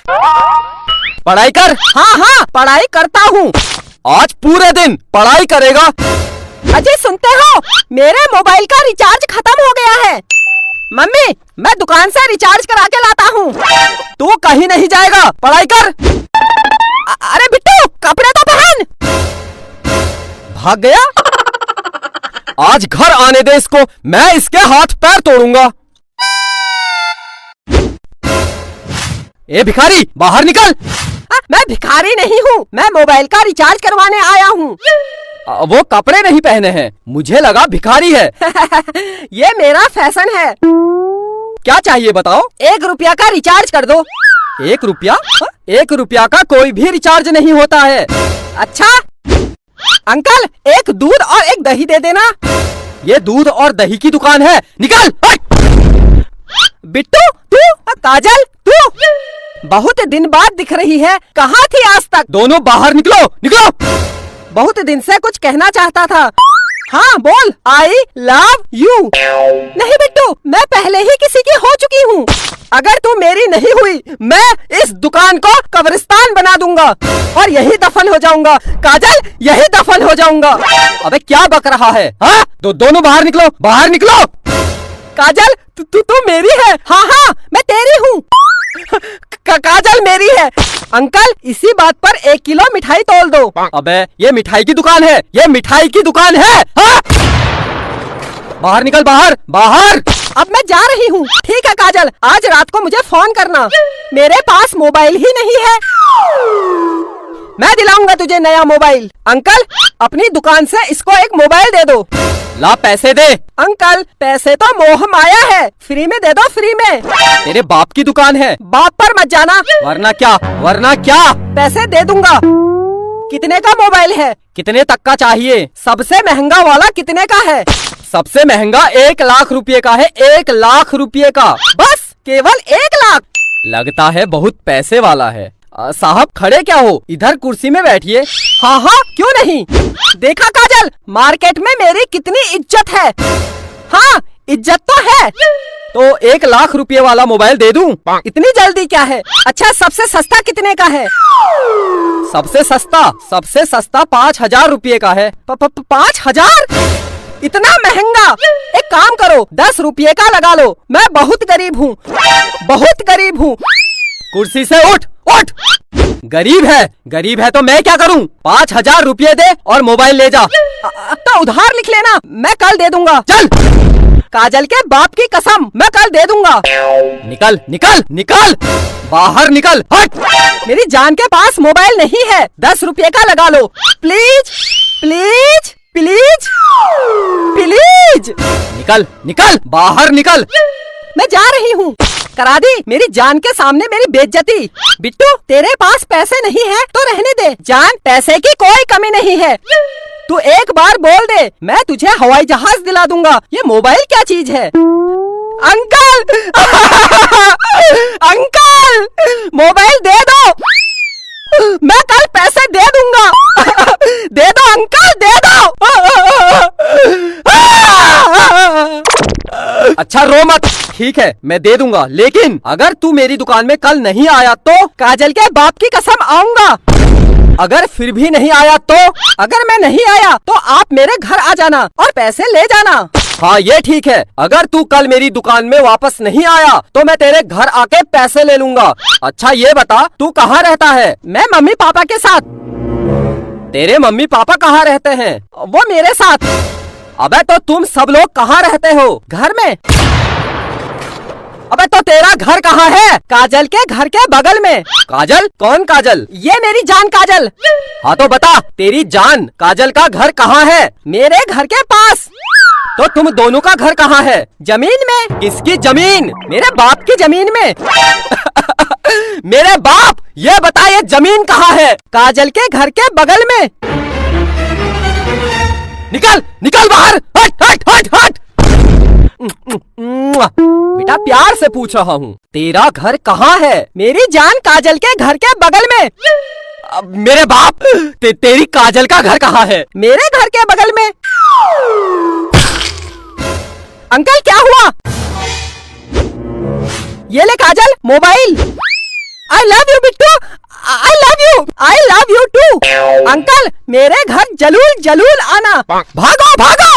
पढ़ाई कर। हाँ हाँ पढ़ाई करता हूँ। आज पूरे दिन पढ़ाई करेगा। अजय सुनते हो, मेरे मोबाइल का रिचार्ज खत्म हो गया है। मम्मी मैं दुकान से रिचार्ज करा के लाता हूँ। तू कहीं नहीं जाएगा, पढ़ाई कर। अरे बिट्टू कपड़े तो पहन। भाग गया। आज घर आने दे इसको, मैं इसके हाथ पैर तोड़ूंगा। ए भिखारी बाहर निकल। मैं भिखारी नहीं हूँ, मैं मोबाइल का रिचार्ज करवाने आया हूँ। वो कपड़े नहीं पहने हैं, मुझे लगा भिखारी है। ये मेरा फैशन है। क्या चाहिए बताओ। 1 रुपया का रिचार्ज कर दो। 1 रुपया? 1 रुपया का कोई भी रिचार्ज नहीं होता है। अच्छा अंकल, 1 दूध और 1 दही दे देना। ये दूध और दही की दुकान है, निकल। बिट्टू तू, काजल तू, बहुत दिन बाद दिख रही है, कहाँ थी आज तक? दोनों बाहर निकलो, निकलो। बहुत दिन से कुछ कहना चाहता था। हाँ बोल। आई लव यू। नहीं बिट्टू, मैं पहले ही किसी की हो चुकी हूँ। अगर तू मेरी नहीं हुई, मैं इस दुकान को कब्रिस्तान बना दूंगा और यही दफन हो जाऊंगा। काजल यही दफन हो जाऊंगा। अबे क्या बक रहा है? हाँ दोनों बाहर निकलो, बाहर निकलो। काजल तू मेरी है। हाँ हाँ मैं तेरी हूँ। काजल मेरी है। अंकल इसी बात पर 1 किलो मिठाई तोल दो। अबे ये मिठाई की दुकान है, ये मिठाई की दुकान है। हाँ? बाहर निकल, बाहर बाहर। अब मैं जा रही हूँ। ठीक है काजल, आज रात को मुझे फोन करना। मेरे पास मोबाइल ही नहीं है। मैं दिलाऊंगा तुझे नया मोबाइल। अंकल अपनी दुकान से इसको एक मोबाइल दे दो। ला पैसे दे। अंकल पैसे तो मोह माया है, फ्री में दे दो, फ्री में। तेरे बाप की दुकान है। बाप पर मत जाना। वरना क्या, वरना क्या? पैसे दे दूंगा। कितने का मोबाइल है? कितने तक का चाहिए? सबसे महंगा वाला कितने का है? सबसे महंगा 1 लाख रुपए का है, 1 लाख रुपए का। बस केवल 1 लाख? लगता है बहुत पैसे वाला है। साहब खड़े क्या हो, इधर कुर्सी में बैठिए। हाँ हाँ क्यों नहीं। देखा काजल, मार्केट में मेरी कितनी इज्जत है। हाँ इज्जत तो है। तो 1 लाख रुपए वाला मोबाइल दे दूं? इतनी जल्दी क्या है? अच्छा सबसे सस्ता कितने का है? सबसे सस्ता 5,000 रुपए का है। 5,000? इतना महंगा? एक काम करो 10 रुपये का लगा लो। मैं बहुत गरीब हूँ, बहुत गरीब हूँ। कुर्सी से उठ, उठ। गरीब है तो मैं क्या करूं? 5,000 रुपये दे और मोबाइल ले जा। तो उधार लिख लेना, मैं कल दे दूंगा। चल। काजल के बाप की कसम, मैं कल दे दूंगा। निकल निकल निकल, बाहर निकल, हट। मेरी जान के पास मोबाइल नहीं है, 10 रुपये का लगा लो। Please please please please. निकल निकल, बाहर निकल। मैं जा रही हूँ। करा दी मेरी जान के सामने मेरी बेइज्जती। बिट्टू तेरे पास पैसे नहीं है तो रहने दे। जान पैसे की कोई कमी नहीं है। तू एक बार बोल दे, मैं तुझे हवाई जहाज दिला दूंगा। ये मोबाइल क्या चीज है? अंकल अंकल मोबाइल दे दो, मैं कल पैसे दे दूंगा। दे दो अंकल, दे दो। अच्छा रो मत, ठीक है मैं दे दूंगा, लेकिन अगर तू मेरी दुकान में कल नहीं आया तो? काजल के बाप की कसम आऊंगा। अगर फिर भी नहीं आया तो? अगर मैं नहीं आया तो आप मेरे घर आ जाना और पैसे ले जाना। हाँ ये ठीक है। अगर तू कल मेरी दुकान में वापस नहीं आया तो मैं तेरे घर आके पैसे ले लूंगा। अच्छा ये बता तू कहाँ रहता है? मैं मम्मी पापा के साथ। तेरे मम्मी पापा कहाँ रहते हैं? वो मेरे साथ। अबे तो तुम सब लोग कहाँ रहते हो? घर में। अबे तो तेरा घर कहाँ है? काजल के घर के बगल में। काजल? कौन काजल? ये मेरी जान काजल। हाँ तो बता तेरी जान काजल का घर कहाँ है? मेरे घर के पास। तो तुम दोनों का घर कहाँ है? जमीन में। किसकी जमीन? मेरे बाप की जमीन में। मेरे बाप, ये बता ये जमीन कहाँ है? काजल के घर के बगल में। निकल निकल बाहर, हट हट हट हट। बेटा प्यार से पूछ रहा हूँ, तेरा घर कहाँ है? मेरी जान काजल के घर के बगल में। मेरे बाप, तेरी काजल का घर कहाँ है? मेरे घर के बगल में। अंकल क्या हुआ? ये ले Kajal mobile. I love you Bittu, I love you too. Uncle मेरे घर जलूल जलूल आना। भागो भागो।